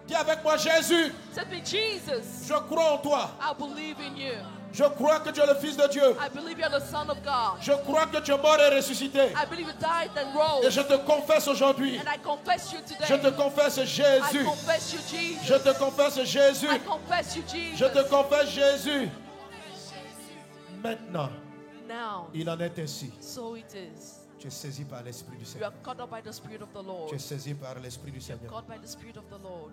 Dis avec moi, Jésus, Say me, Jesus, je crois en toi. I believe in you. Je crois que tu es le Fils de Dieu. I believe you're the Son of God. Je crois que tu es mort et ressuscité. I believe you died and Et rose. je te confesse aujourd'hui. And I confess you today. Je te confesse I Jésus. confess you, Jesus. Je te confesse Jésus. I confess you, Jesus. Je te confesse Jésus. Maintenant, Now, il en est ainsi. so it is. Tu es saisi par l'Esprit du You Seigneur. are caught up by the Spirit of the Tu Lord. es saisi par l'Esprit du Seigneur. Caught by the Spirit of the Lord.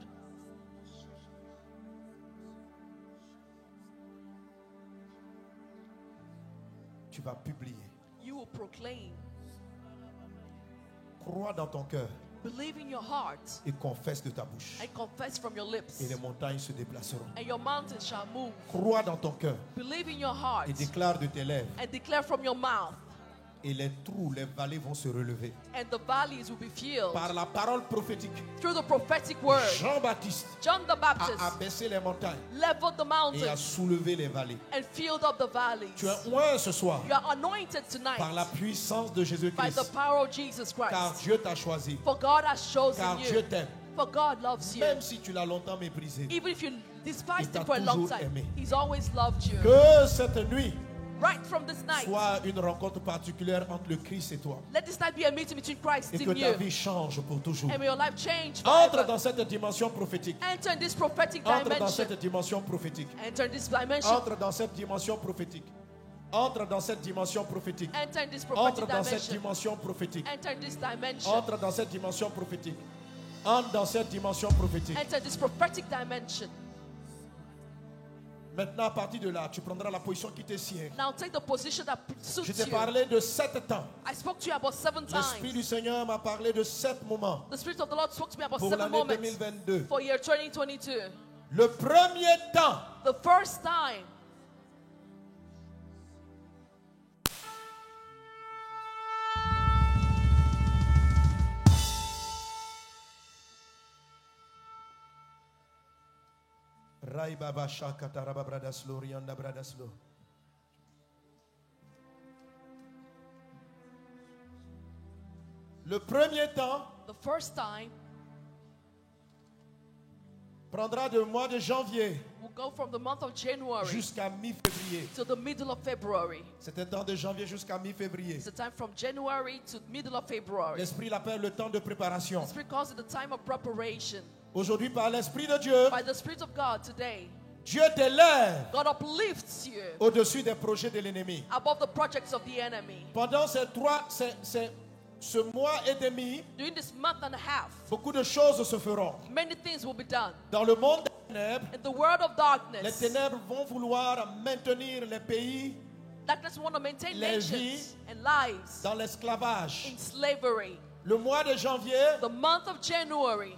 Tu vas publier. You will proclaim. Crois dans ton cœur Believe in your heart et confesse de ta bouche. and confess from your lips. Et les montagnes se déplaceront. And your mountains shall move. Crois dans ton cœur Believe in your heart et déclare de tes lèvres. and declare from your mouth. Et les trous, les vallées vont se relever. And the valleys will be filled Par la parole prophétique, through the prophetic word. Jean-Baptiste John the a Baptist abaissé les montagnes leveled the et a mountains soulevé les vallées. and filled up the valleys. Tu es oint ce soir You are anointed par la tonight puissance de by the Jésus-Christ. power of Jesus Car Christ. Dieu t'a choisi. For God has Car chosen Dieu you. t'aime. For God loves you. Même si tu l'as longtemps méprisé. Even if you despised Il t'a him for a long toujours time, aimé. he's always loved you. Que cette nuit Right from this night, soit une rencontre particulière entre le Christ et toi. let this night be a meeting between Christ Et que and ta you. vie change pour toujours. And may your life change Entre forever. dans cette dimension prophétique. Enter in this prophetic Entre dans dimension. cette dimension prophétique. Enter in this dimension. Entre dans cette dimension prophétique. Entre dans cette dimension prophétique. Enter in this Entre prophetic dans cette dimension. dimension prophétique. Enter in this dimension. Entre dans cette dimension prophétique. Entre dans cette dimension prophétique. Enter in this prophetic dimension. Maintenant, à partir de là, tu prendras la position qui te sied. Now take the position that Je suits t'ai you. parlé de 7 temps. I spoke to you about 7 L'Esprit times. du Seigneur m'a parlé de 7 moments The Spirit of the Lord spoke to me about pour 7 l'année moments 2022. for year 2022. Le premier temps, The first time, Rai Baba Shaka Taraba Bradaslo, Rianda Bradaslo. Le premier temps the first time prendra du mois de janvier will go from the month of January jusqu'à mi-février. to the middle of February. C'est un temps de janvier jusqu'à mi-février. It's the time from January to middle of February. L'Esprit l'appelle le temps de préparation. The Spirit calls it the time of preparation. Aujourd'hui, par l'Esprit de Dieu, By the Spirit of God today, Dieu t'élève God uplifts you au-dessus des projets de l'ennemi. above the projects of the enemy. Pendant ce mois et demi, During this month and a half, beaucoup de choses se feront. many things will be done. Dans le monde des ténèbres, In the world of les darkness, ténèbres vont vouloir maintenir les pays darkness want to maintain les nations vies and lives dans l'esclavage. in slavery. Le mois de janvier The month of January,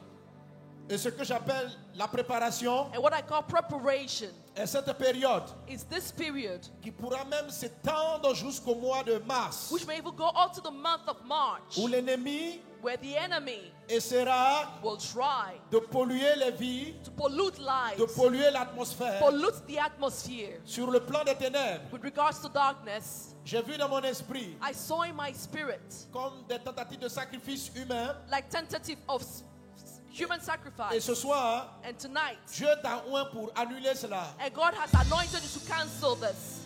est ce que j'appelle la préparation, and what I call preparation, est cette période is this period, qui pourra même s'étendre jusqu'au mois de mars, which may even go up to the month of March, où l'ennemi where the enemy essaiera will try de polluer les vies, to pollute de lives, polluer l'atmosphère. pollute the atmosphere. Sur le plan des ténèbres, With regards to darkness, j'ai vu dans mon esprit I saw in my spirit comme des tentatives de sacrifice humain. like tentative of human Et sacrifice. ce soir, And tonight, Dieu t'a oint pour annuler cela. and God has anointed you to cancel this.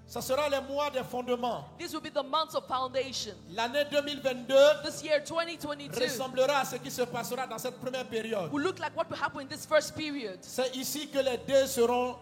Ça sera les mois des fondements. This will be the months of foundation. L'année 2022 This year, 2022, ressemblera à ce qui se passera dans cette première période. will look like what will happen in this first period. C'est ici que les dés seront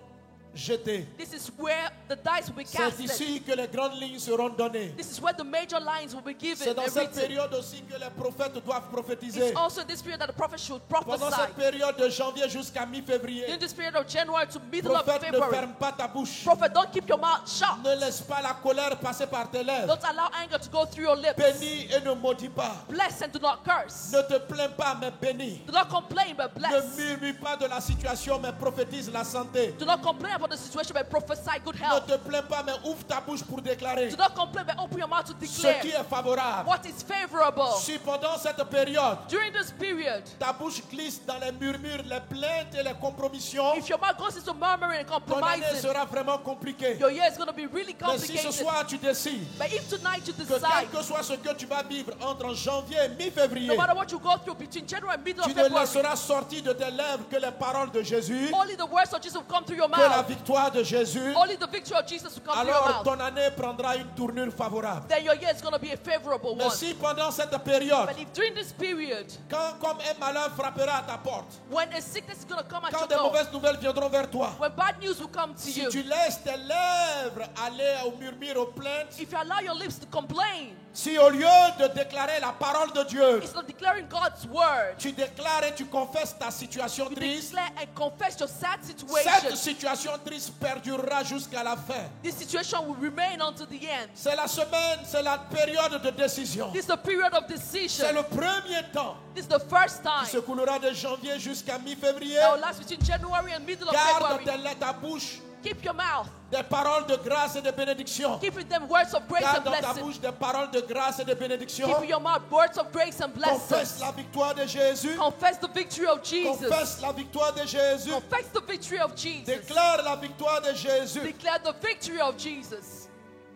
jetés. This is where the dice will be C'est casted. ici que les grandes lignes seront données. This is where the major lines will be given C'est dans and cette written. période aussi que les prophètes doivent prophétiser. It's also this period that the prophet should Pendant prophesy. cette période de janvier jusqu'à In mi-février, this period of January to middle of prophète, ne February, ferme pas ta bouche. prophet, don't keep your mouth shut. Ne laisse pas la colère passer par tes lèvres. Don't allow anger to go through your lips. Bénis et ne maudis pas. Bless and do not curse. Ne te plains pas, mais bénis. Do not complain, but Ne bless. murmure pas de la situation, mais prophétise la santé. Do not complain about for the situation, but prophesy good Ne health. te plains pas, mais ouvre ta bouche pour déclarer Do not complain, but open your mouth to ce declare qui est favorable. what is favorable. Si pendant cette période, During this period, ta bouche glisse dans les murmures, les plaintes et les compromissions, if your mouth goes into murmuring and ton année compromising, sera vraiment compliquée. your year is going to be really Mais si ce complicated. soir tu décides But if tonight you que decide, quel que soit ce que tu vas vivre entre janvier et no mi-février, matter what you go through between January and middle of tu ne February, laisseras sortir de tes lèvres que les paroles de Jésus, only the words of Jesus will come through your que la mouth. victoire de Jésus. Only the victory of Jesus will come through your Alors mouth. ton année prendra une tournure favorable. Then your year is going to be a favorable Mais one. si pendant cette période, But if during this period, quand comme un malheur frappera à ta porte, when a sickness is going to come at quand your des door, mauvaises nouvelles viendront vers toi, when bad news will come to si you, tu laisses tes lèvres aller au murmure, aux plaintes, if you allow your lips to complain, si au lieu de déclarer la parole de Dieu, it's not declaring God's word. tu déclares et tu confesses ta situation You triste, declare and confess your sad cette situation. situation triste perdurera jusqu'à la fin. This situation will remain until the end. C'est la semaine, c'est la période de décision. This is the period of C'est decision. le premier temps This is the first qui se time coulera de janvier jusqu'à mi-février. that will last between January and middle of Garde February. ta bouche Keep your mouth. des paroles de grâce et de bénédiction. Keep with them words of grace and Garde dans ta blessing. bouche des paroles de grâce et de bénédiction. Keep in your mouth words of grace and Confesse blessings. la victoire de Jésus. Confess the victory of Jesus. Confesse la victoire de Jésus. Confess the victory of Jesus. Déclare la victoire de Jésus. Declare the victory of Jesus.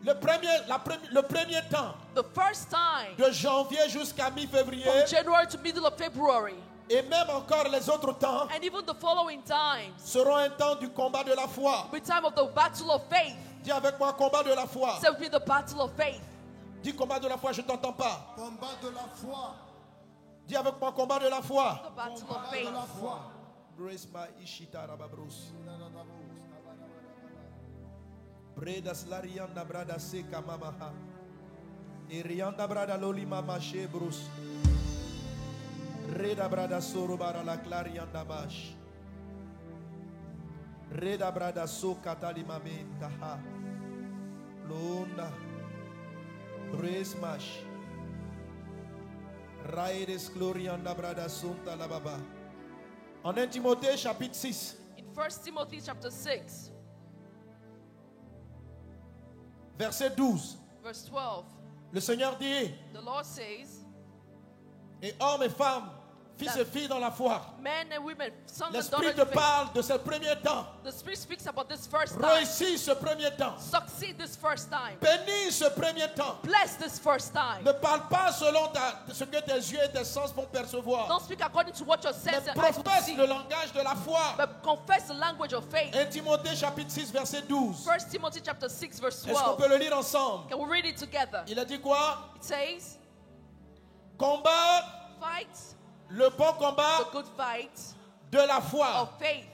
Le premier temps, The first time de janvier jusqu'à from mi-février, January to middle of February, et même encore les autres temps, and even the following times, seront un temps du combat de la foi. be time of the battle of faith. Dis avec moi, combat de la foi. Say with me, the battle of faith. Dis combat de la foi, je ne t'entends pas. Combat de la foi. Dis avec moi, combat de la foi. The battle of Combat de faith. la foi. Grace ma ishita rababrus. Bredas larianda brada seka mamaha. Irianda brada loli mama shebrus. Reda brada soro bara la clarianda bash. Reda brada so katali mamenta ha. Lona. Grace mash. Raides glorianda brada sunta la baba. En 1 Timothée chapitre 6. In 1 Timothy chapter 6, Verset 12. verse 12, Le Seigneur dit, the Lord says, et hommes et femmes, fils et filles dans la foi, men and women, sons and l'Esprit daughters te of faith. parle de ce premier temps. The Spirit speaks about this first time. Réussis ce premier temps. Succeed this first time. Bénis ce premier temps. Bless this first time. Ne parle pas selon ce que tes yeux et tes sens vont percevoir. Don't speak according to what your Mais sense and eyes will professe see, le langage de la foi. but confess the language of faith. 1 Timothée chapitre 6 verset 12. 1 Timothy chapter 6, verse Est-ce qu'on 12. peut le lire ensemble? Can we read it together? Il a dit quoi? It says, Combat fight le bon the combat good fight de la foi. of faith.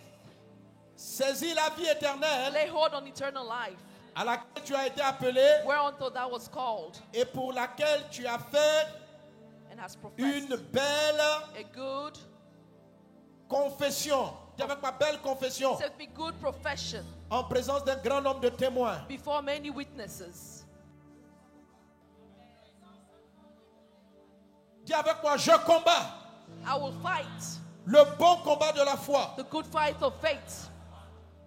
Saisis la vie éternelle Lay hold on eternal life, à laquelle tu as été appelé whereunto thou was called, et pour laquelle tu as fait and has une professed belle a good, confession. Dis avec ma belle confession said be good profession en présence d'un grand nombre de témoins. before many witnesses. Dis avec moi, je combats I will fight le bon combat de la foi. the good fight of faith.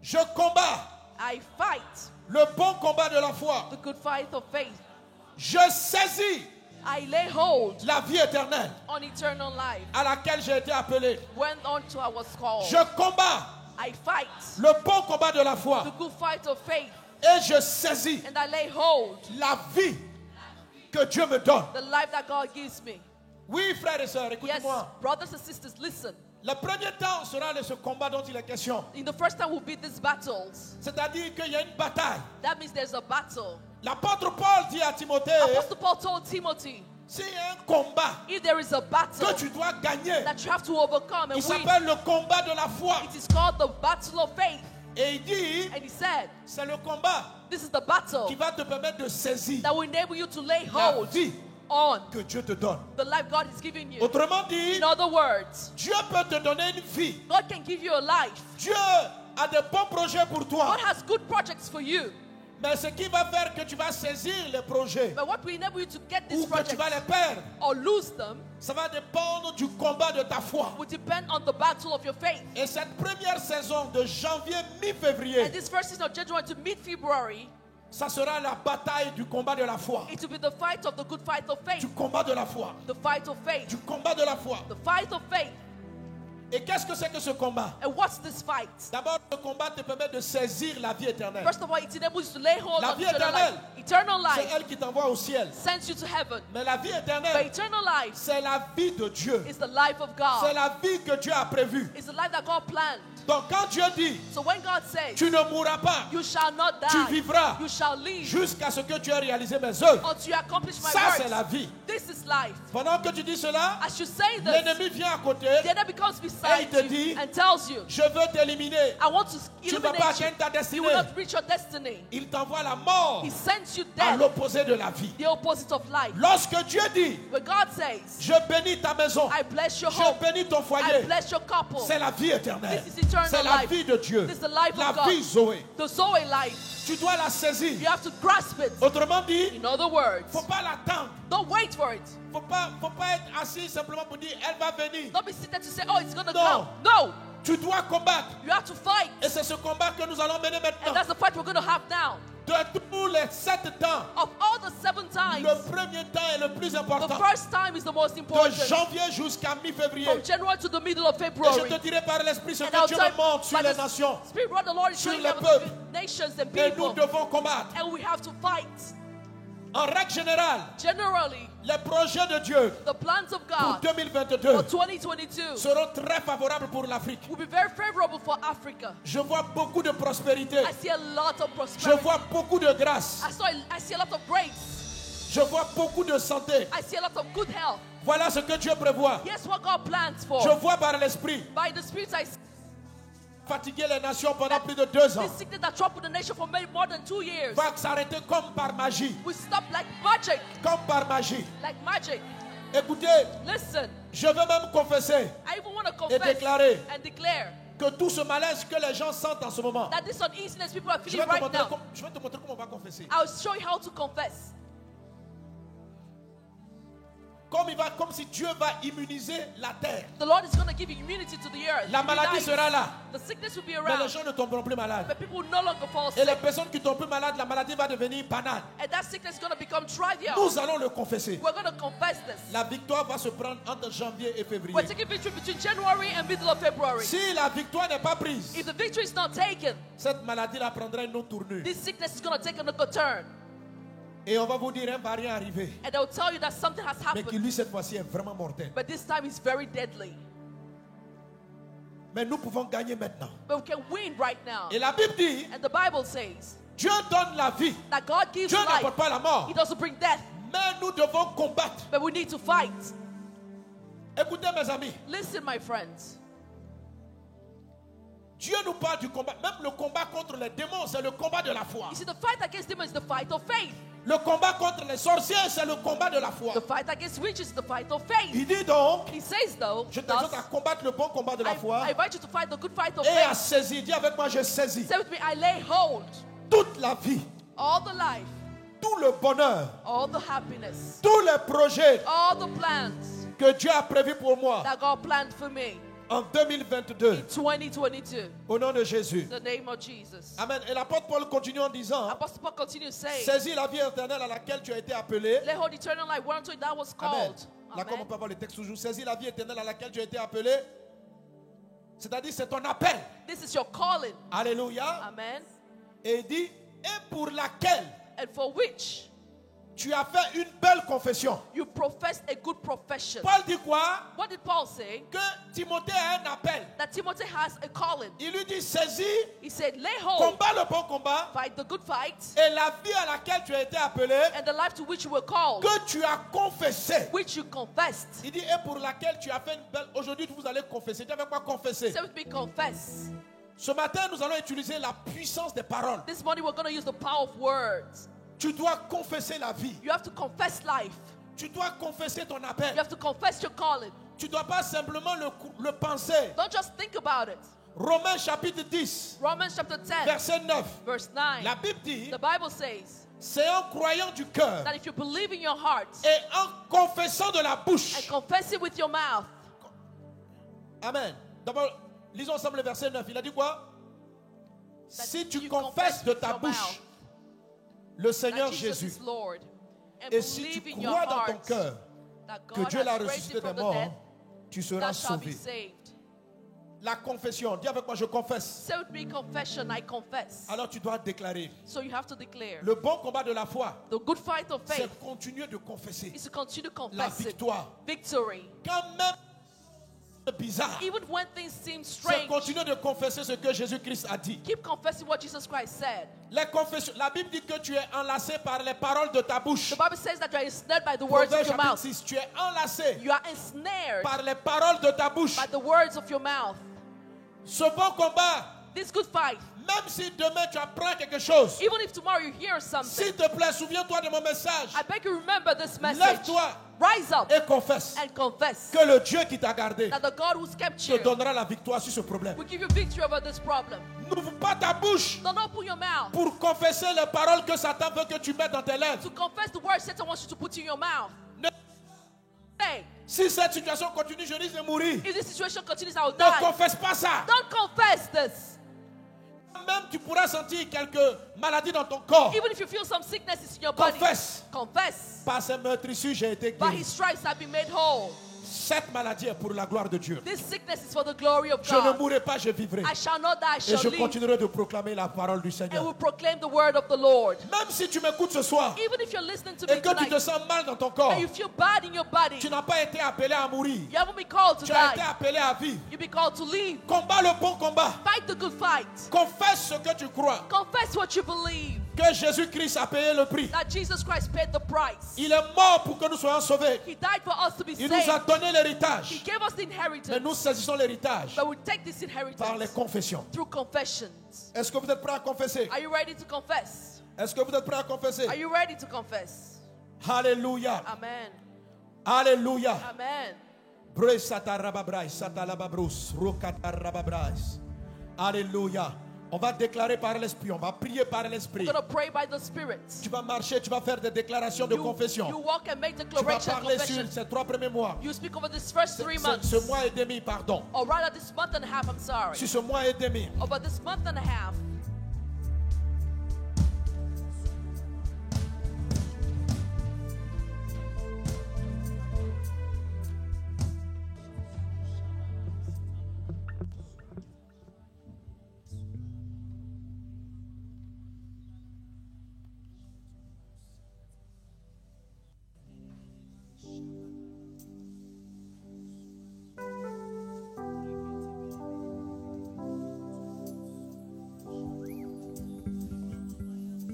Je combats I fight le bon combat de la foi. the good fight of faith. Je saisis I lay hold la vie éternelle on eternal life, à laquelle j'ai été appelé. when unto I was called. Je combats I fight le bon combat de la the foi good fight of faith, et je saisis and I lay hold la vie que Dieu me donne. the life that God gives me. Oui, frères et sœurs, Yes, écoutez-moi. brothers and sisters, listen. Le premier temps sera de ce combat dont il est question. In the first time will be these battles. C'est-à-dire qu'il y a une bataille. That means there's a battle. L'apôtre Paul dit à Timothée, Apostle Paul told Timothy, s'il y a un combat if there is a battle que tu dois gagner, that you have to overcome il and win, s'appelle le combat de la foi. it is called the battle of faith. Et il dit, And he said, c'est le combat this is the battle qui va te permettre de saisir that will enable you to lay la hold vie on que Dieu te donne. the life God is giving you. Autrement dit, In other words, Dieu peut te donner une vie. God can give you a life. Dieu a de bons projets pour toi. God has good projects for you. Mais ce qui va faire que tu vas saisir les projets But what will enable you to get ou these que tu vas projects les perdre, or lose them ça va dépendre du combat de ta foi. will depend on the battle of your faith. Et cette première saison de janvier, And mi-février, this first season of January to mid-February, ça sera la bataille du combat de la foi. it will be the fight of the good fight of Du faith. combat de la foi. The fight of faith. Du combat de la foi. The fight of faith. Et qu'est-ce que c'est que ce combat? And what's this fight? D'abord, le combat te permet de saisir la vie éternelle. First of all, it enables you to lay hold La on vie eternal éternelle. life. Eternal C'est life elle qui t'envoie au ciel. sends you to heaven. Mais la vie But éternelle, eternal life c'est la vie de Dieu. is the life of C'est God. la vie que Dieu a prévue. It's the life that God planned. Donc quand Dieu dit, So when God says, tu ne mourras pas, you shall not tu die, vivras you shall live jusqu'à ce que tu aies réalisé mes œuvres. until you accomplish my Ça, c'est la works. vie. This is life. Pendant que tu dis cela, As you say this, l'ennemi vient à côté. the enemy comes beside te dit, you and tells you, Je veux t'éliminer. I want to Tu ne vas pas eliminate you. atteindre ta You destinée. will not reach your destiny. Il t'envoie la mort He sends you à death, l'opposé de la vie. the opposite of life. Lorsque Dieu dit, When God says, je bénis ta maison, I bless your je home, bénis ton I foyer, bless your couple, c'est la vie éternelle. This is eternal C'est la life. vie de Dieu. This is the life La of God. vie Zoé. the Zoe life. Tu dois la You saisir. have to grasp it. Autrement dit, In other words, faut pas l'attendre. don't wait for it. Faut pas être assis simplement pour dire, elle va venir. Don't be seated to say, oh, it's going to No. come. No, Tu dois combattre. you have to fight. Et c'est ce combat que nous allons mener And maintenant. that's the fight we're going to have now. De tous les 7 temps, Of all the 7 times, le premier temps est le plus the important. first time is the most De important. janvier jusqu'à mi-février. From January to the middle of Et je February. te dirai par l'Esprit ce And que I'll Dieu tell me montre sur by les the nations. Spirit what the Lord is Sur showing les us peuples. nations and Et nous people. devons combattre. And we have to fight. En règle générale, Generally, les projets de Dieu the plans of pour God 2022 for 2022 seront très favorables pour l'Afrique. will be very favorable for Africa. Je vois beaucoup de prospérité. I see a lot of Je prosperity. vois beaucoup de grâce. I see a lot of grace. Je vois beaucoup de santé. I see a lot of good health. Voilà ce que Dieu prévoit. Here's what God plans for. Je vois par l'Esprit By the Spirit, I see fatiguer les nations pendant plus de 2 ans this sickness that troubled the nation for maybe more than 2 years. va s'arrêter comme par magie. We stop like magic. Comme par magie. Like magic. Écoutez, Listen, je veux même confesser I even want to et confess déclarer and declare que tout ce malaise que les gens sentent en ce moment, that this uneasiness people are je feeling vais te right montrer now, je vais te montrer comment on va confesser. I'll show you how to confess. Comme si Dieu va immuniser la terre. The Lord is going to give you immunity to the earth. La maladie Immunize. sera là, The sickness will be mais les around. gens ne tomberont plus malades. But people will no longer fall Et les sick. personnes qui tombent plus malades, la maladie va devenir banale. And that sickness is going to become trivial. Nous allons le confesser. We're going to confess this. La victoire va se prendre entre janvier et février. We're taking victory between January and middle of February. Si la victoire n'est pas prise, If the victory is not taken, cette maladie-là prendra une autre tournure. this sickness is going to take another turn. Et on va vous dire, un variant arrivé, And they'll tell you that something has mais qui happened. lui cette fois-ci est vraiment mortel. But this time is very deadly. Mais nous pouvons gagner maintenant. But we can win right now. Et la Bible dit, And the Bible says Dieu donne la vie. that God gives Dieu life. n'apporte pas la mort. He doesn't bring death. Mais nous devons combattre. But we need to fight. Écoutez mes amis, Listen, my friends. Dieu nous parle du combat. Même le combat contre les démons, c'est le combat de la foi. You see, the fight against demons is the fight of faith. Le combat contre les sorciers, c'est le combat de la foi. The fight against witches is the fight of faith. Il dit donc, He says, though, je thus, t'invite à combattre le bon combat de la foi I invite you to fight the good fight of et à faith. saisir. Dis avec moi, je saisis Say with me, I lay hold toute la vie, all the life, tout le bonheur, all the happiness, tous les projets all the plans que Dieu a prévus pour moi that God planned for me en 2022. in 2022. Au nom de Jésus. In the name of Jesus. Amen. Et l'apôtre Paul continue en disant, Apostle Paul continues saying, saisis la vie éternelle à laquelle tu as été appelé. lay hold eternal life, whereunto that was Amen. called. Là, comme on Amen. peut avoir le texte toujours, saisis la vie éternelle à laquelle tu as été appelé. C'est-à-dire, c'est ton appel. This is your calling. Alléluia. Amen. Et il dit, et pour laquelle And for which tu as fait une belle confession. you professed a good profession. Paul dit quoi? What did Paul say? Que Timothée a un appel. That Timothy has a calling. Il lui dit, saisis, He said, lay hold, combat le bon combat fight the good fight, et la vie à laquelle tu as été appelé, and the life to which you were called, que tu as confessé. which you confessed. Il dit, et pour laquelle tu as fait une belle... Aujourd'hui, vous allez confesser. Dis avec moi, confesser. Say with me, confess. Ce matin, nous allons utiliser la puissance des paroles. This morning we're going to use the power of words. Tu dois confesser la vie. You have to confess life. Tu dois confesser ton You appel. have to confess your calling. Tu ne dois pas simplement le penser. Don't just think about it. Romains chapitre 10, Romans chapter 10, verset 9. verse 9. La Bible dit, The Bible says c'est en croyant du cœur that if you believe in your heart et en confessant de la and bouche. confess it with your mouth. Amen. D'abord, lisons ensemble le verset 9. Il a dit quoi? That Si tu you confesses de with ta your bouche mouth le Seigneur that Jesus Jésus, is Lord, and et si believe tu in your crois dans ton heart cœur that que God Dieu l'a has raised ressuscité him des from the morts, dead, tu seras thou shalt be sauvé. saved. La confession, dis avec moi, je confesse. Say with me, confession, I confess. Alors tu dois déclarer. So you have to declare. Le bon combat de la foi, The good fight of faith c'est continuer de confesser. is to continue to La confess it. victoire. Victory. Quand même c'est bizarre, Even when things seem c'est strange, continuer de confesser ce que Jésus-Christ a dit. keep confessing what Jesus Christ said. Les confessions, la Bible dit que tu es enlacé par les paroles de ta bouche. The Bible says that you are ensnared by the words of Proverbe your chapitre mouth. 6, tu es enlacé You are ensnared par les paroles de ta bouche. by the words of your mouth. Ce bon combat, This good fight, même si demain tu apprends quelque chose, even if tomorrow you hear something, s'il te plaît, souviens-toi de mon message. I beg you remember this message. Lève-toi Rise up et confesse and confess que le Dieu qui t'a gardé that the God who's kept te you donnera la victoire sur ce problème. will give you victory over this problem. N'ouvre pas ta bouche Don't open your mouth pour confesser les paroles que Satan veut que tu mettes dans tes lèvres. to confess the words Satan wants you to put in your mouth. Ne- Say, Si cette situation continue, je risque de mourir. if this situation continues, I will Ne die. confesse pas ça. Don't confess this. Même tu pourras sentir quelques maladies dans ton corps. Even if you feel some sicknesses in your body, Confesse. confess. Par ces meurtrissures, j'ai été By guéri. his stripes I've been made whole. Cette maladie est pour la gloire de Dieu. This sickness is for the glory of Je ne God. mourrai pas, je vivrai. I shall not die, I Et shall je live, continuerai de proclamer la parole du and Seigneur. will proclaim the word of the Lord. Même si tu m'écoutes ce soir Even if you're listening to me et que tu te tonight, sens mal dans ton corps, and you feel bad in your body, tu n'as pas été appelé à mourir. you haven't been called to Tu as été die. appelé à vivre. You've been called to live. Combat le bon combat. Fight the good fight. Confesse ce que tu crois. Confess what you believe, Que Jésus-Christ a payé le prix. that Jesus Christ paid the price. Il est mort pour que nous soyons sauvés. He died for us to be Il nous a saved. donné He l'héritage. gave us the Mais inheritance, nous saisissons l'héritage but we take this par les inheritance confessions. through confessions. Est-ce que vous êtes prêts à confesser? Are you ready to confess? Est-ce que vous êtes prêts à confesser? Are you ready to confess? Alléluia. Amen. Alléluia. Amen. Bre satarababrai, satalababrus, rokatarababrai. Alléluia. On va déclarer par l'esprit, on va prier par l'esprit. We're going to pray by the Spirit. Tu vas marcher, tu vas faire des déclarations de You confession. walk and make Tu vas declaration of parler sur confession. ces 3 premiers mois. You speak over this first 3 months, Ce mois et demi, pardon. or rather this month and a half, I'm sorry. Sur ce mois et demi. Over this month and a half.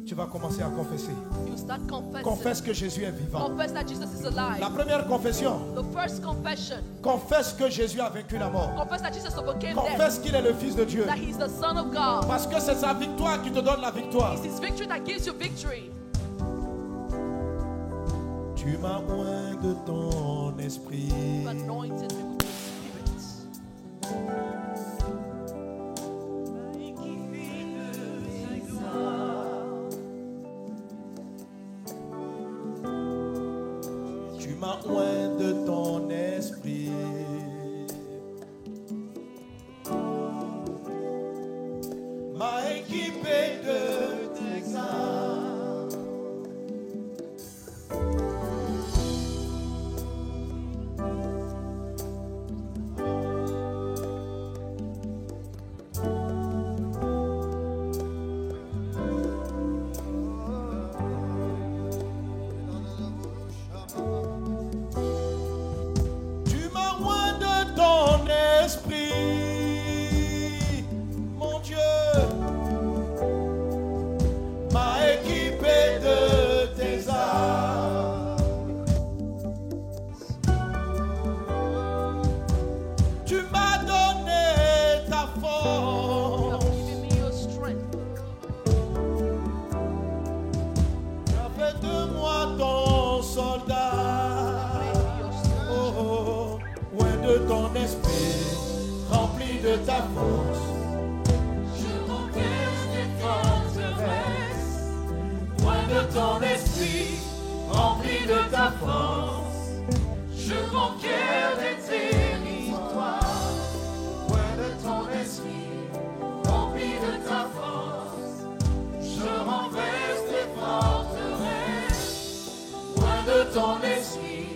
Tu vas commencer à confesser. You start confessing. Confesse que Jésus est vivant. Confess that Jesus is alive. La première confession, The first confession. confesse que Jésus a vaincu la mort. Confess that Jesus overcame death. Confesse qu'il est le Fils de Dieu. That he's the Son of God. Parce que c'est sa victoire qui te donne la victoire. It's his victory that gives you victory. Tu m'as oint de ton esprit. You anointed me with your Spirit. Tu m'as oint de ton esprit. M'a équipé de tes armes. Tu m'as oint de ton esprit, mon Dieu. M'a équipé de tes armes. Tu m'as donné ta You force. have given me your strength. Tu as fait de moi ton soldat. Made me your soldier. Oh, oh, loin de ton esprit, rempli rempli de ta force. Je confesse tes forteresses. Loin de ton esprit, rempli de ta force. Je conquiers des territoires. Loin de ton esprit, rempli de ta force. Je renverse tes forteresses. Loin de ton esprit,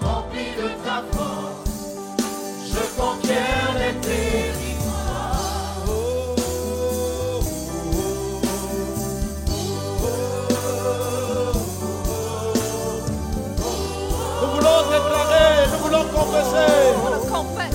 rempli de ta force. Je conquiers les territoires. Nous voulons déclarer, nous voulons confesser. I want to confess.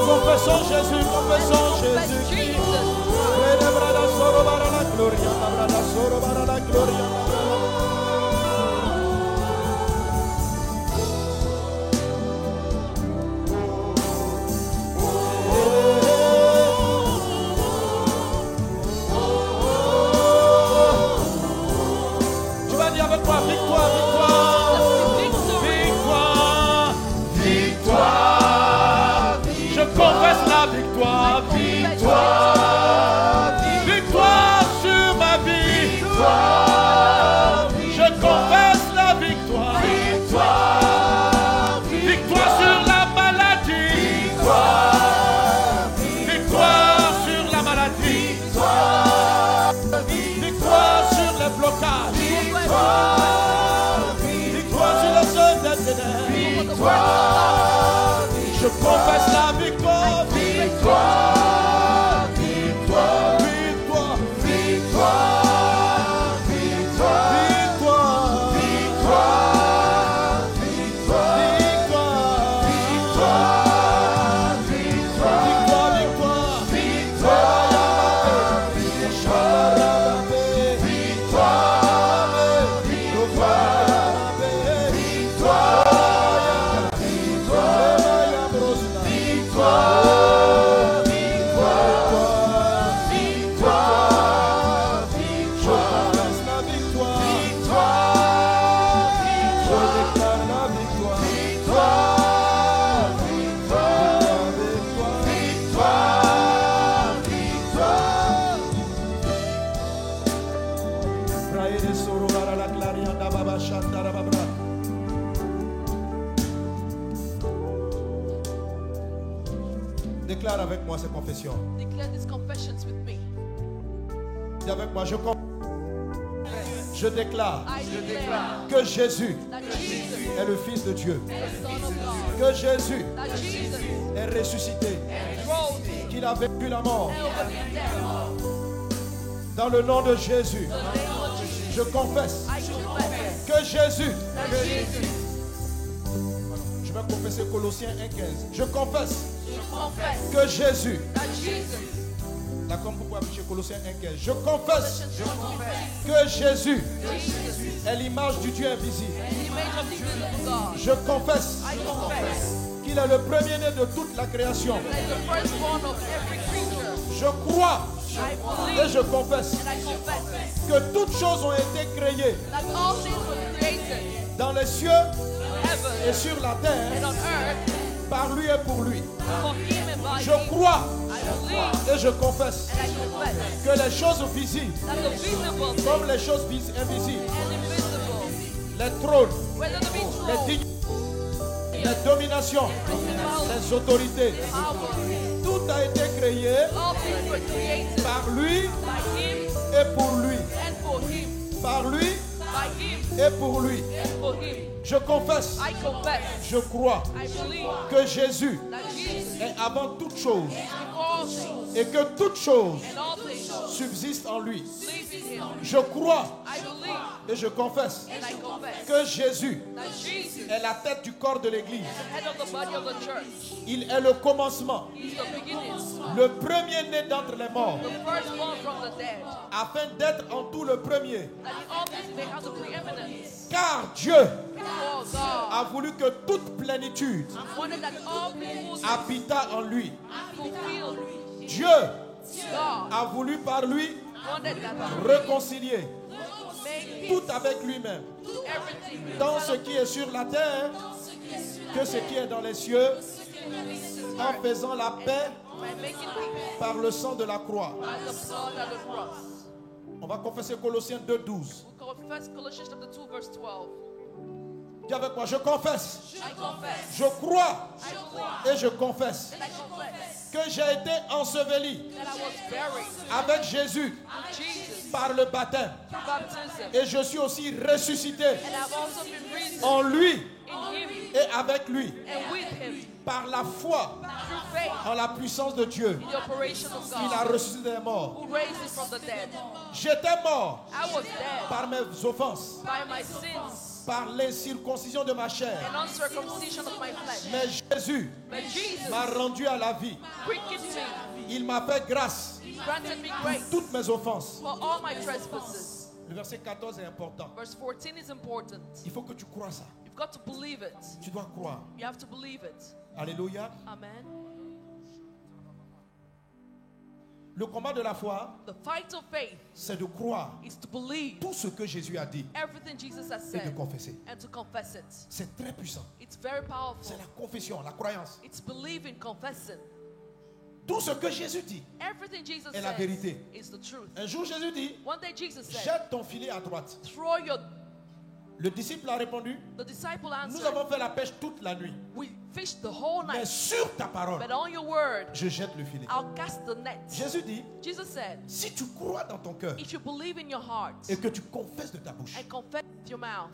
Confessons Jésus, confessons Confess Jésus. Jesus. Tu vas dire avec moi, victoire, victoire, victoire, victoire. Je confesse la victoire, victoire, victoire sur ma vie. Je confesse la victoire, victoire, victoire sur la maladie, victoire sur la maladie, victoire sur les blocages, victoire sur les œuvres des ténèbres. Je confesse la victoire, victoire, victoire, victoire, victoire, victoire, victoire, victoire, victoire, victoire, victoire, Déclare avec moi ces confessions. Declare these confessions with me. Dis avec moi, je déclare I declare que Jésus that Jesus est le Fils de Dieu, is the Son of God. que Jésus That Jesus est ressuscité, rose qu'il a vaincu la mort. and overcame death. Dans le nom de Jésus, In the name of Jesus, je confesse I confess que Jésus, that Jesus, je vais confesser Colossiens 1,15. Je confesse you confess que Jésus, that Jesus, là comme vous pouvez afficher Colossiens 1,15. Je confesse confess que Jésus Jesus, est l'image du Dieu invisible. the image of the invisible God. Je confesse I confess qu'il est le premier-né de toute la création. that is the firstborn of every creature. Je crois I et believe je confesse and I confess que toutes choses ont été créées that all things were created dans les cieux in et heaven sur la and terre on earth par lui et pour lui. for him and by Je him. crois I believe et je confesse and I confess que les choses visibles that the visible things comme les choses invisibles, and invisible, les trônes, whether they be les true, dignités, les dominations, les autorités, power, tout a été créé all things were created par lui by him et pour lui. and for him, Par lui by him et pour lui. and for him. Je confesse, I confess, je crois I believe que Jésus that Jesus est avant toute chose is before all things et que toute chose and all things subsiste en lui. live in him. Je crois I believe et je confesse and I confess que Jésus that Jesus is est la tête du corps de l'Église. the head of the body of the church. Il est le commencement, He's the beginning, le premier-né d'entre les morts, the firstborn from the dead, afin d'être en tout le premier. that in all things may have the preeminence. Car Dieu For God a voulu que toute plénitude wanted that all peoples habitât en lui. fulfill. Dieu God a voulu par lui wanted that réconcilier make tout avec lui-même, everything tant ce qui est sur la terre que ce qui est dans les cieux, en faisant la paix by making peace par le sang de la croix. by the blood of the cross. On va confesser Colossiens 2:12. We confess Colossians chapter 2 verse 12. Dis avec moi, je confesse, I confess, je crois I believe, et je confesse and I confess que j'ai été enseveli that I was buried avec Jésus with Jesus par le baptême through baptism, et je suis aussi ressuscité and I've also been risen en lui in Him et avec lui and with Him par la foi through faith en la puissance de Dieu. in the operation of Il a God ressuscité des morts. who raised Him from the dead. J'étais mort I was dead par mes offenses, by my sins par l'incirconcision de ma chair. and uncircumcision of my flesh. Mais Jésus But Jesus m'a rendu à la vie. quickened me, Il m'a fait grâce granted me grace toutes mes offenses. for all my trespasses. Le verset 14 est important. Verse 14 is important. Il faut que tu crois ça. You've got to believe it. Tu dois croire. You have to believe it. Alléluia. Amen. Le combat de la foi, The fight of faith c'est de croire is to believe tout ce que Jésus a dit everything Jesus has et de said confesser. and to confess it. C'est très puissant. It's very powerful. C'est la confession, la croyance. It's believing, confessing. Tout ce que Jésus dit. Everything Jesus Et la says vérité. is the truth. Un jour, Jésus dit, One day Jesus said, jette ton filet à droite. throw your... Le disciple a répondu, The disciple nous answered, avons fait la pêche toute la nuit. we fished the whole Mais night, sur ta parole, but on your word, je jette le filet. I'll cast the net. Jésus dit, Jesus said, si tu crois dans ton cœur if you believe in your heart et que tu confesses de ta bouche, and confess with your mouth,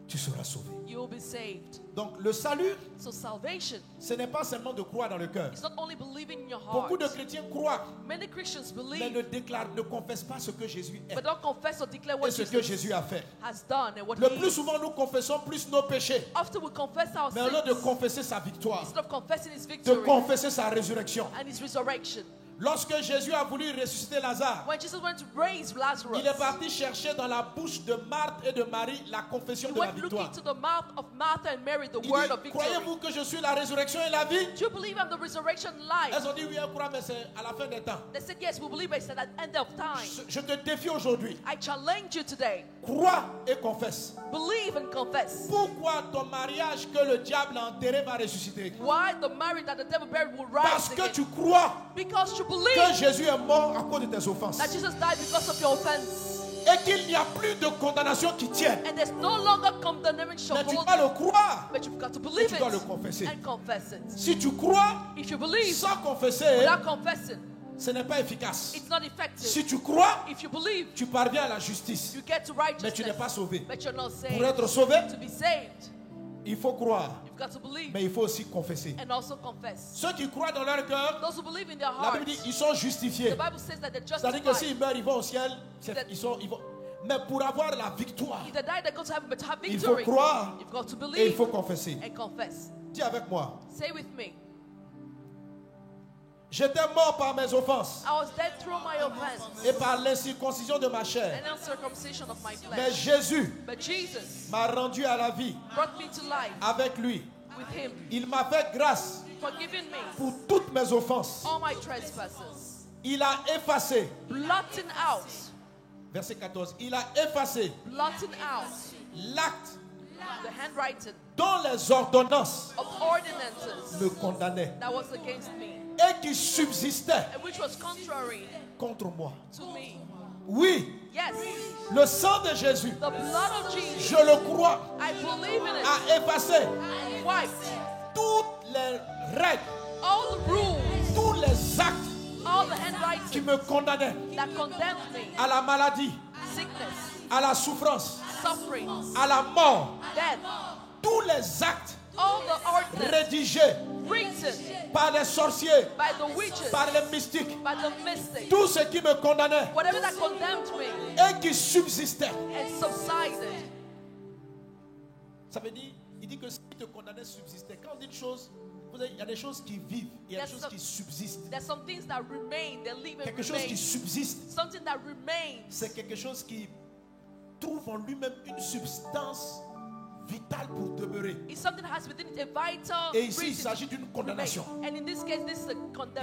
tu seras sauvé. you will be saved. Donc le salut, So salvation ce n'est pas seulement de croire dans le cœur. is not only believing in your Beaucoup heart. de chrétiens croient, Many Christians mais believe, ne confessent pas ce que Jésus est but don't confess or declare et what ce que Jesus Jésus a fait. has done and what Le he plus is. souvent, nous confessons plus nos péchés, After we confess our mais au lieu de sins, confesser sa victoire, instead of confessing his de victory confesser sa résurrection. and his resurrection, Lorsque Jésus a voulu ressusciter Lazare, when Jesus went to raise Lazarus, il est parti chercher dans la bouche de Marthe et de Marie la confession he de la went looking victoire. to the mouth of Martha and Mary the Il word dit, of victory. croyez-vous que je suis la résurrection et la vie? Do you believe I'm the resurrection life? Elles ont dit, oui, on croit, mais c'est à la fin des temps. They said, yes, we believe. I said, at the end of time. Je te défie aujourd'hui. I challenge you today. Crois et confesse. Believe and confess. Pourquoi ton mariage que le diable a enterré va ressusciter? Why the marriage that the devil buried will Parce rise que again? tu crois Because you que believe Jésus est mort à cause de tes offenses. that Jesus died because of your offense. Et qu'il n'y a plus de condamnation qui tienne. And there's no longer condemnation. Mais tu dois le croire. But you've got to believe tu dois le it confesser. and confess it. Si tu crois If you believe sans confesser, without confessing, ce n'est pas efficace. it's not effective. Si tu crois, If you believe, tu parviens à la justice. you get to Mais tu n'es pas righteousness, sauvé. but you're not Pour saved. être sauvé, To be saved, il faut croire. you've got to believe Mais il faut aussi confesser. and also confess. Ceux qui croient dans leur cœur, Those who believe in their la heart, Bible dit ils sont justifiés. the Bible says that they're C'est-à-dire que justified. s'ils meurent, ils vont au ciel. That- Ils vont. Mais pour avoir la victoire, If they die, they go to heaven, but to have il faut victory, croire you've got to et il believe faut confesser. and confess. Dis avec moi. Say with me, J'étais mort par mes offenses I was dead through my offense et par l'incirconcision de ma chair. and uncircumcision of my Mais flesh. Jésus But Jesus m'a rendu à la vie brought me to life avec lui. with him, Il m'a fait grâce forgiving me pour toutes mes offenses. all my trespasses, Il a effacé, blotting out, verset 14, il a effacé blotting out l'acte the handwriting dont les ordonnances of ordinances me condamnaient that was against me et qui subsistait and which was contrary contre moi. to me. Oui, Yes, le sang de Jésus, the blood of Jesus, je le crois, I believe in it, a effacé wiped toutes les règles, all the rules, tous les actes all the qui handwriting me condamnaient that condemned me, à la maladie, sickness, à la souffrance, suffering, à la mort. death, Tous les actes all the ordinances rédigés written par les sorciers, by the witches, par les mystiques, by the mystics, tout ce qui me condamnait whatever that condemned me et qui subsistait. and subsided. Ça veut dire, il dit que ce qui te condamnait subsistait. Quand on dit une chose, vous savez, il y a des choses qui vivent, il y a des choses qui subsistent. There's some things that remain, they live and Quelque chose qui remain. subsiste, Something that remains c'est quelque chose qui trouve en lui-même une substance vital pour demeurer. It's something that has within it a vital Et ici, il reason s'agit d'une to condamnation. remain. And in this case, this is a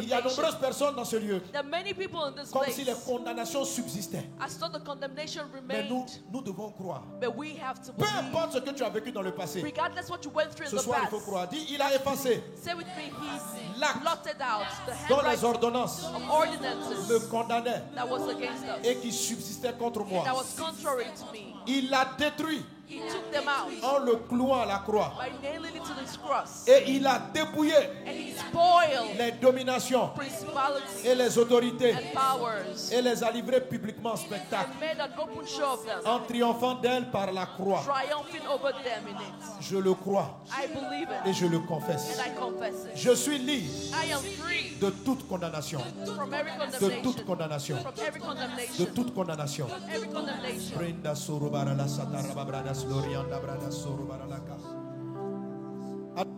Il y a condemnation. nombreuses personnes dans ce lieu, There are many people in this comme place. si les condamnations subsistaient. As though the condemnation Mais nous, remained. nous devons croire. But we have to Peu believe. importe ce que tu as vécu dans le passé, Regardless what you went through in ce the soir il faut past. croire. Dis, il a effacé Say with me, he's L'acte blotted out the dont les handwriting ordonnances of me ordinances condamnaient that was against us, et qui subsistaient contre moi. that was contrary to me. Il l'a détruit He took them out en le clouant à la croix. by nailing it to this cross. Et il a dépouillé And he spoiled les dominations principalities et les autorités and powers et les a livrées publiquement en spectacle, and made an open show of them, en triomphant d'elles par la croix. triumphing over them in it. Je le crois I believe et it je le confesse. and I confess it. Je suis libre I am free de toute condamnation. from every De toute condemnation. condamnation. From every De condemnation. toute condamnation. Every condemnation. Brenda Sorobara la Sataraba Bradas Lorianda Bradas Sorobara la Cas.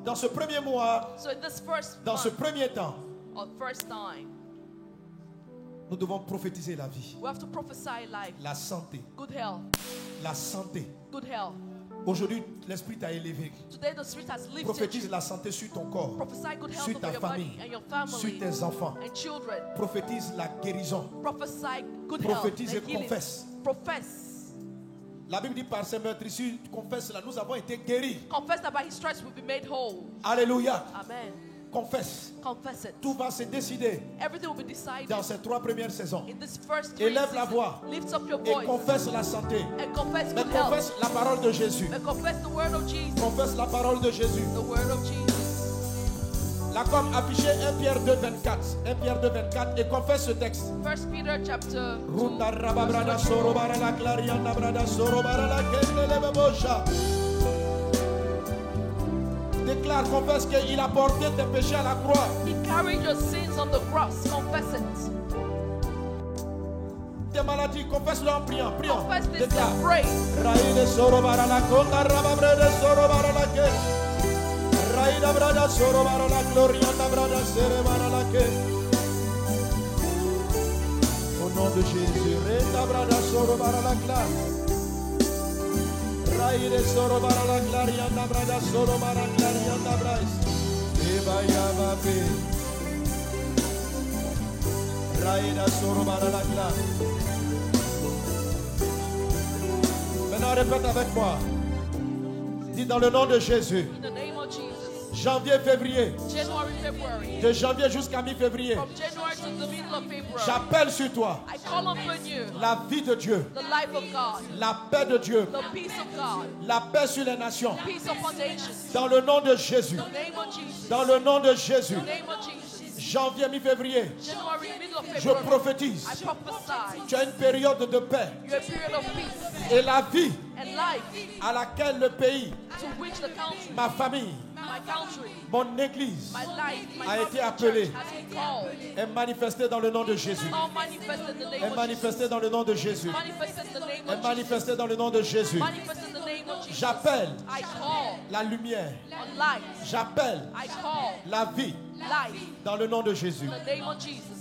Dans ce premier mois, So in this first dans ce month, premier temps, or first time, nous devons prophétiser la vie, we have to prophesy life, la santé, good health, la santé. good health. Aujourd'hui, l'Esprit t'a élevé. Today the Spirit has lifted Prophétise you. la santé sur ton corps, Prophesy good health sur over ta your famille, body and your sur family tes enfants. and children. Prophétise la guérison. Prophesy good Prophétise health et and healing. confesse. Profess. La Bible dit par ses meurtrissures, tu confesses là, nous avons été guéris. Confess that by His stripes we'll be made whole. Alléluia. Amen. Confesse. Confess it. Tout va se décider Everything will be decided dans ces 3 premières saisons. in this first 3 Élève la seasons. voix Lift up your et voice confesse la santé. and confess Mais good health. confesse la parole de Jésus. And confess the word of Jesus. Confesse la parole de Jésus. The word of Jesus. La com affiché 1 Pierre 2, 24. 1 Pierre 2, 24 et confesse ce texte. 1 Peter chapter 2. Runda rababrada sorobara la clarianda brada sorobara la kendele bebosha. Déclare, confesse qu'il a porté tes péchés à la croix. He carried your sins on the cross. Confess it. Tes maladies, confesse-le en priant. Prions. Confess this Déclare. and pray. Raïde sorobara la konda rababrede sorobara la ke. Raïda brada sorobara la glorianda brada serebara la ke. Au nom de Jésus, renda brada sorobara la classe. Raïde sorobara la clarianda brada sorobara clarianda brais. Eba yaba be. Raïda sorobara la classe. Maintenant répète avec moi. Dis dans le nom de Jésus. In the name of Jesus. Janvier, février. January, February. De janvier jusqu'à mi-février. From January to the middle of February. J'appelle sur toi I call upon you. la vie de Dieu, The life of God. la paix de Dieu, The peace of God. la paix sur les nations. Peace upon the nations. Dans le nom de Jésus. In the name of Jesus. Dans le nom de Jésus. In the name of Jesus. Janvier, mi-février. January, middle of Je February. prophétise. I prophesy. Tu as une période de paix. Your period of peace Et la vie and life à laquelle le pays, to which the country, ma famille, my country, mon église my life, my a été family appelée. church has been called. est manifestée dans le nom de Jésus. All manifested in the name Est of Jesus. manifestée dans le nom de Jésus. Manifested in the name Est of Jesus. manifestée dans le nom de Jésus. Manifested in the name of Jesus. J'appelle I call la lumière. on light. J'appelle I call la vie life dans le nom de Jésus. in the name of Jesus.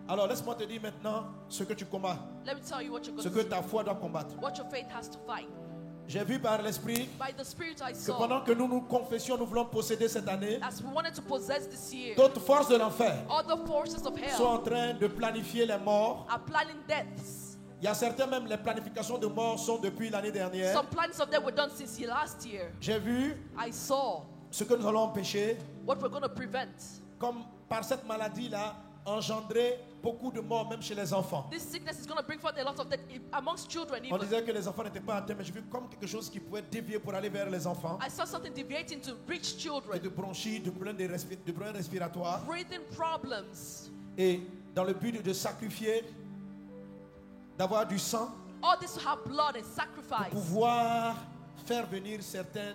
Alors laisse-moi te dire maintenant ce que tu combats, Let me tell you what you're ce going que to ta foi doit combattre. do. What your faith has to fight. J'ai vu par l'Esprit By the Spirit I que saw, pendant que nous nous confessions, nous voulons posséder cette année, as we wanted to possess this year, d'autres forces de l'enfer other forces of sont hell en train de planifier les morts. are planning deaths. Il y a certains même, les planifications de morts sont depuis l'année dernière. Some plans of them were done since last year. J'ai vu I saw ce que nous allons empêcher, what we're going to prevent. comme par cette maladie-là, engendrer beaucoup de morts, même chez les enfants. This sickness is going to bring forth a lot of death amongst children On even. disait que les enfants n'étaient pas atteints, mais j'ai vu comme quelque chose qui pouvait dévier pour aller vers les enfants. I saw something deviating to reach Et children. de bronchites, de problèmes respiratoires. Breathing problems. Et dans le but de sacrifier, d'avoir du sang, All this to have blood and pour sacrifice. pouvoir faire venir certains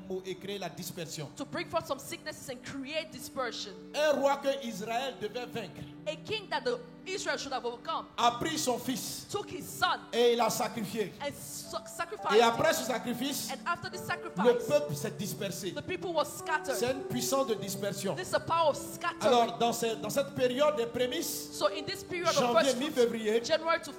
mots et créer la dispersion. To bring forth some sicknesses and create dispersion. Un roi que Israël devait vaincre A king that Israel should have overcome a pris son fils took his son et il l'a sacrifié. and sacrificed Et après him. ce sacrifice, And after this le sacrifice, peuple s'est dispersé. the people were scattered. C'est une puissance de dispersion. This is a power of scattering. Alors, dans cette période des prémices, So in this period of janvier, first fruits, mi-février, January to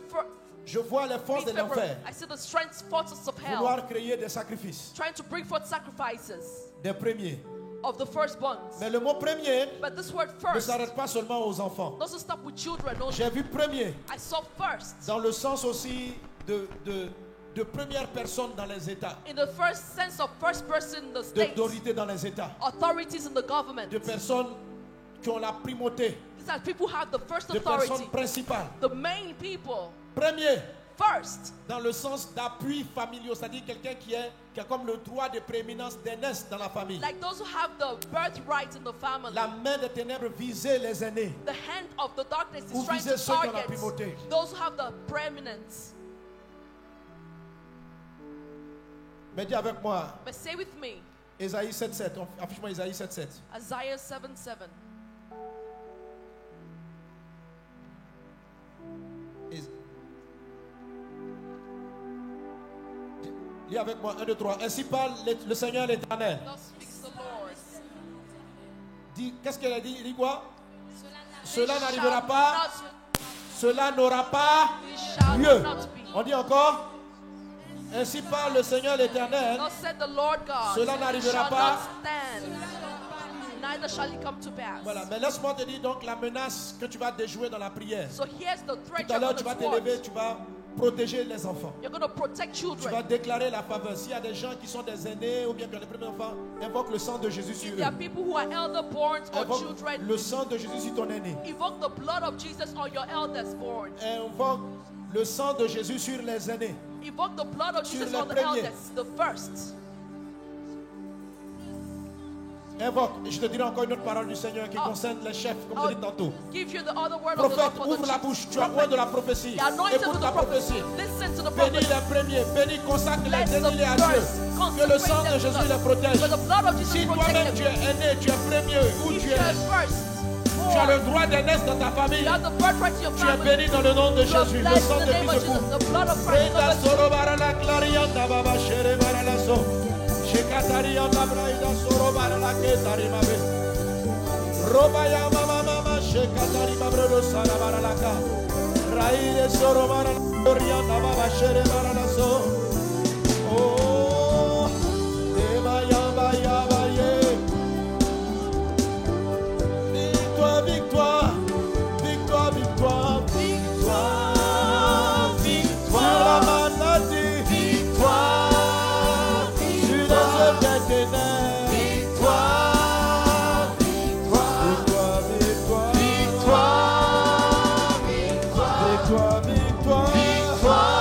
Je vois les forces de l'enfer I see the strength forces of hell vouloir créer des sacrifices, trying to bring forth sacrifices des premiers. of the firstborns. Mais le mot premier But this word ne first s'arrête pas seulement aux enfants. doesn't stop with children only. J'ai vu premier I saw first dans le sens aussi de première personne dans les États, in the first sense of first person in the state, d'autorité dans les États, authorities in the government. de personnes qui ont la primauté, These are people who have the first de authority, personnes principales. the main people. Premier First, dans le sens d'appui familial, c'est-à-dire quelqu'un qui a comme le droit de prééminence d'aînesse dans la famille. like those who have the birthright in the family. La main des ténèbres visait les aînés. The hand of the darkness Ou is trying viser to ceux qui ont la target primauté. those who have the preeminence. Mais dis avec moi, But say with me, Ésaïe 7.7. Affiche-moi Ésaïe 7.7. Isaiah 7:7. Lis avec moi, 1, 2, 3. Ainsi parle le Seigneur l'Éternel. Thus speaks the Lord. Dis, qu'est-ce qu'elle a dit? Il dit quoi? Cela It n'arrivera shall pas. not- Cela n'aura pas it shall lieu. not be. On dit encore? Ainsi parle le Seigneur l'Éternel. Thus said the Lord God. Cela It n'arrivera shall pas. not stand. Neither shall it come to pass. Voilà, mais laisse-moi te dire donc la menace que tu vas déjouer dans la prière. So here's the threat Tout à you're l'heure, going tu vas to t'élever, thwart. tu vas protéger les enfants. You're going to protect Tu vas children. déclarer la faveur. S'il y a des gens qui sont des aînés ou bien qui ont les premiers enfants, invoque le sang de Jésus sur If eux. there are people who are elder-born or Invoque children, le sang de Jésus sur ton aîné. evoke the blood of Jesus on your eldest born. Invoque le sang de Jésus sur les aînés. Evoke the blood of Sur Jesus les on the premiers. eldest, the first. Invoque. Et je te dirai encore une autre parole du Seigneur qui Oh. concerne les chefs, comme je I'll l'ai dit tantôt. give you the other word of the Lord Prophète, for ouvre the la chief. bouche. Tu as loin de la prophétie. The anointed Écoute with la the prophet. prophétie. Listen to the Bénis prophet. les premiers. Bénis, consacre-les, Bless the dénie-les à Dieu. first. Que le sang de Consecrate Jésus them les to protège. God. But the blood of Jesus Si toi-même protects tu them. es aîné, tu es premier ou If tu you are es, first tu as le born, droit d'aînesse dans ta famille. you have the birthright to your Tu es family. béni dans le nom de You are Jésus. Le blessed sang in de the name of Christ Jesus. couvre. The blood of Christ Brenda covers you. soro barala clarianda baba shere barala so. Shekatarianda braida soro barala ketari mabe. Robaya mama mama shekatari mabrodo sara barala ka. Raide soro barala orianda baba shere barala so. Oh, ebaya baya baye. Victoire, victoire, victoire, victoire, victoire, victoire sur la maladie, victoire sur les œuvres des ténèbres, victoire, victoire, victoire, victoire, victoire, victoire, victoire,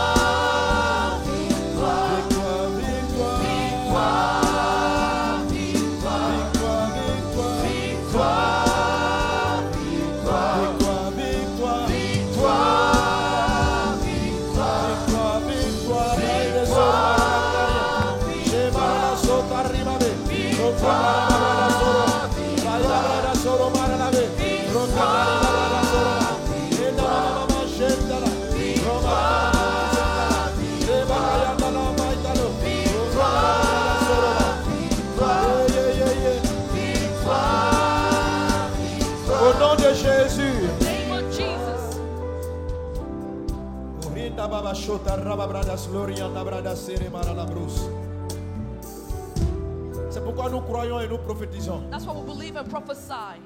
Au nom de Jésus. Name of Jesus. Rinda baba shota raba bradas lorianda bradas sere marala brus. C'est pourquoi nous croyons et nous prophétisons That's why we believe and prophesy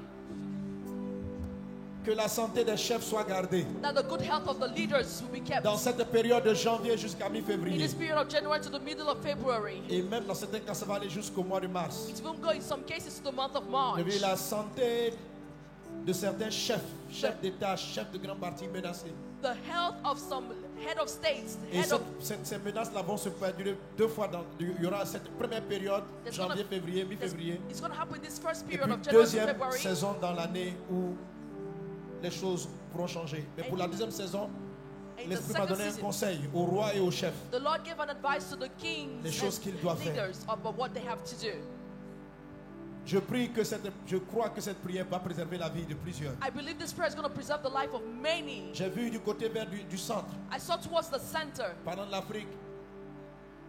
que la santé des chefs soit gardée that the good health of the leaders will be kept dans cette période de janvier jusqu'à in mi-février. this period of January to the middle of February. Et même dans certains cas, ça va aller jusqu'au mois de mars. It will go in some cases to the month of March. Et puis la santé de certains chefs d'État, chefs de grands partis menacés. The health of some head of states, Et head of ces menaces-là vont se perdurer deux fois. Il y aura cette première période, There's gonna- janvier, février, mi-février. it's going to happen in this first Et period puis of January to deuxième February. saison dans l'année où les choses pourront changer. Mais pour la deuxième saison, In the l'Esprit m'a second donné un season, conseil au roi et au chef. the Lord gave an advice to the kings Les choses qu'ils doivent and faire. leaders about what they have to do. Je crois que cette prière va préserver la vie de plusieurs. I believe this prayer is going to preserve the life of many. J'ai vu du côté vers du centre, I saw towards the center, pendant l'Afrique,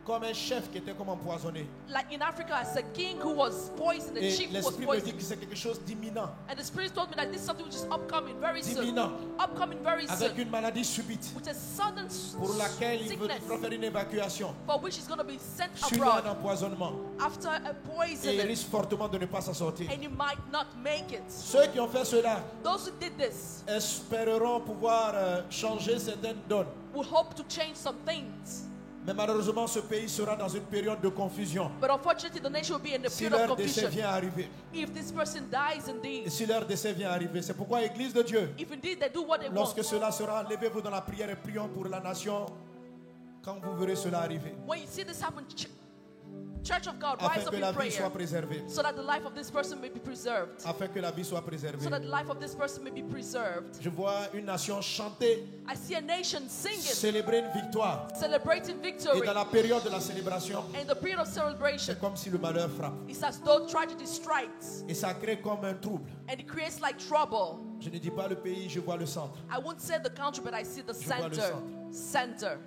comme un chef qui était comme empoisonné. Like in Africa, as a king who was poisoned, the Et chief was l'esprit me dit poisoned. que c'est quelque chose d'imminent, And the spirit told me that this is something which is upcoming very soon. d'imminent, Upcoming very avec soon. une maladie subite With a sudden pour laquelle il veut sickness faire une évacuation for which is going to be sent sur un abroad empoisonnement. after a Et il poison. risque fortement de ne pas s'en sortir. And you might not make it. Ceux qui ont fait cela Those who did this espéreront pouvoir changer certaines donnes. will hope to change some things. Mais malheureusement, ce pays sera dans une période de confusion. But unfortunately, the nation will be in a Si period of leur décès confusion. vient arriver, If this person dies et indeed, si leur décès vient arriver, c'est pourquoi Église de Dieu, if indeed they do what they want, lorsque cela sera, levez-vous dans la prière et prions pour la nation quand vous verrez cela arriver, when you see this happen, Church of God, afin rise up que la in vie soit prayer préservée, so that the life of this person may be preserved. afin que la vie soit préservée. So that the life of this person may be preserved. Je vois une nation chanter, I see a nation singing, célébrer une victoire. celebrating Et victory. dans la période de la célébration, And in the period of celebration, c'est comme si le malheur frappe. it's as though tragedy strikes Et ça crée comme un trouble. and it creates like trouble. Je ne dis pas le pays, je vois le centre. I won't say the country, but I see the Je vois le center. Center.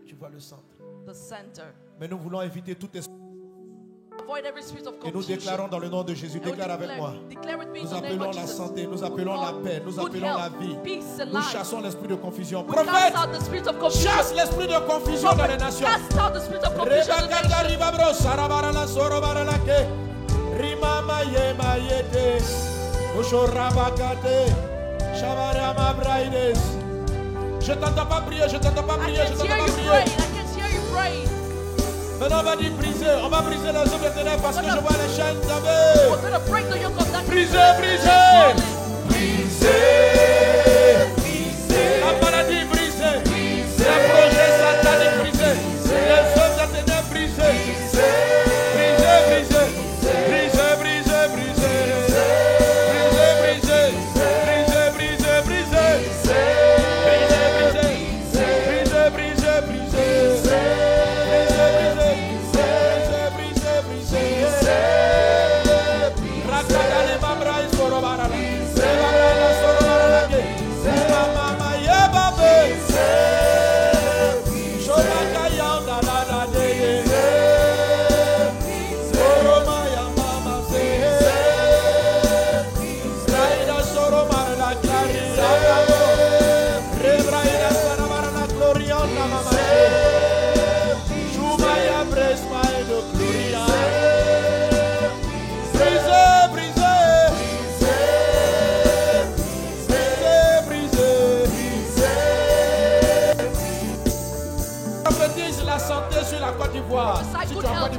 Je vois le centre. The center. Mais nous voulons éviter tout esprit. Avoid every spirit of Et nous confusion. déclarons dans le nom de Jésus. And we Déclare avec moi. declare with me in Nous the name appelons of la Jesus. santé, nous appelons la paix, nous Good appelons la health, vie. peace and Nous life. chassons l'esprit de confusion. We cast Prophète, out the spirit of confusion. chasse l'esprit de confusion dans les nations. Cast out the spirit of confusion in the Rebakata nation. ribabro, sarabarala, sorobaralake. Rimamaye mayete. Oshorabakate. Shabarama braides. Je t'entends pas prier, je t'entends pas I prier, je can't t'entends hear pas you prier. praying. I can't hear you praying. Maintenant on va dire briser, on va briser les œuvres des ténèbres parce que Voilà. je vois les chaînes tomber. We're going to break the yoke of darkness. Briser, briser. Briser. La maladie brisée. Les projets sataniques brisés. Les œuvres des ténèbres brisées. Briser, briser. Briser, briser, briser. Briser, briser. Briser, briser, briser. Briser, briser. Briser, briser, briser. Prophétise la santé sur la Côte d'Ivoire. Si tu es en Côte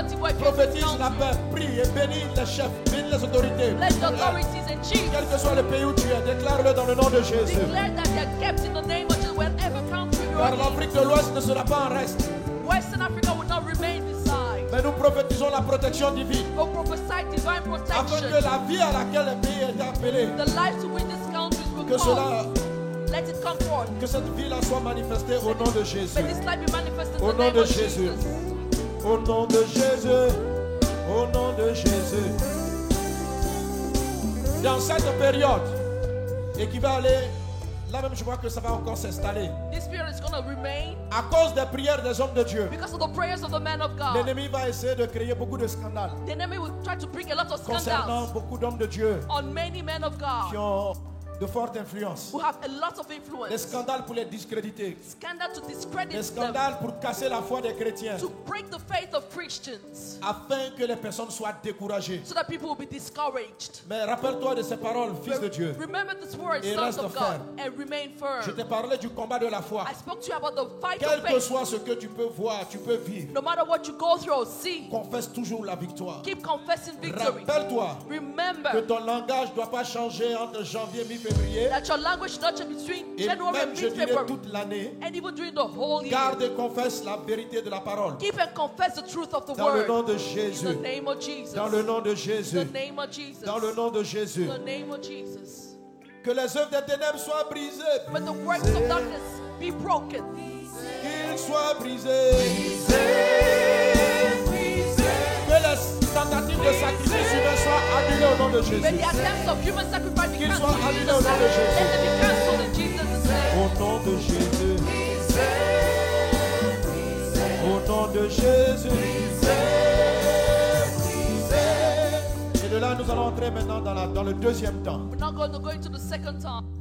d'Ivoire, prophétise la paix, prie et bénis les chefs, bénis les autorités. Let the authorities and chiefs Quel que soit le pays où tu es, déclare-le dans le nom de Jésus. declare that they are kept in the name of Jesus. Wherever country you Car are in, l'Afrique de l'Ouest ne sera pas en reste. Western Africa will not remain beside. Mais nous prophétisons la protection divine. But prophesy divine Afin que protection. la vie à laquelle le pays est appelé, The life to which these countries will que cela, come, let it come forth. que cette vie-là soit manifestée au nom de Jésus. May this life be manifested in Au the nom name de of Jésus. Jesus. Au nom de Jésus. Au nom de Jésus. Dans cette période, et qui va aller, là même je vois que ça va encore s'installer. This period is going to remain À cause des prières des hommes de Dieu, because of the prayers of the man of God. l'ennemi va essayer de créer beaucoup de scandales The enemy will try to bring a lot of concernant scandals beaucoup d'hommes de Dieu on many men of qui God ont de fortes influences. who have a lot of Des influence. scandales pour les discréditer. Scandal to Des discredit them, scandales pour casser la foi des chrétiens. to break the faith of Christians, Afin que les personnes soient découragées. so that people will be discouraged. Mais rappelle-toi de ces paroles, fils de Dieu. Remember this word, Et sons reste of God, ferme. and remain Je firm. t'ai parlé du combat de la foi. I spoke to you about the fight Quel of que faith. soit ce que tu peux voir, tu peux vivre. No matter what you go through or see, Confesse toujours la victoire. keep confessing victory. Rappelle-toi que Remember ton langage ne doit pas changer entre janvier et mi-février. that your language should not change between Et January and même, je dirais, mid-February, toute l'année. and even during the whole year. Garde et confesse la vérité de la parole. Keep and confess the truth of the Dans le nom word. de In Jésus. the name of Jesus. Dans le nom de In Jésus. the name of Jesus. Dans le nom de Jésus. In the name of Jesus. Que les œuvres des ténèbres soient brisées. But the works of darkness be broken. Qu'ils soient brisés. Que les tentatives de sacrifice humain soient annulées au nom de When Jésus. the attempts of human sacrifice be Qu'ils cancelled soient in annulés Jesus' au nom de name, Jésus. let them be cancelled in Jesus' name. Au nom de Jésus. Au nom de Jésus. Et de là, nous allons entrer maintenant dans le deuxième temps. We're not going to go into the second time.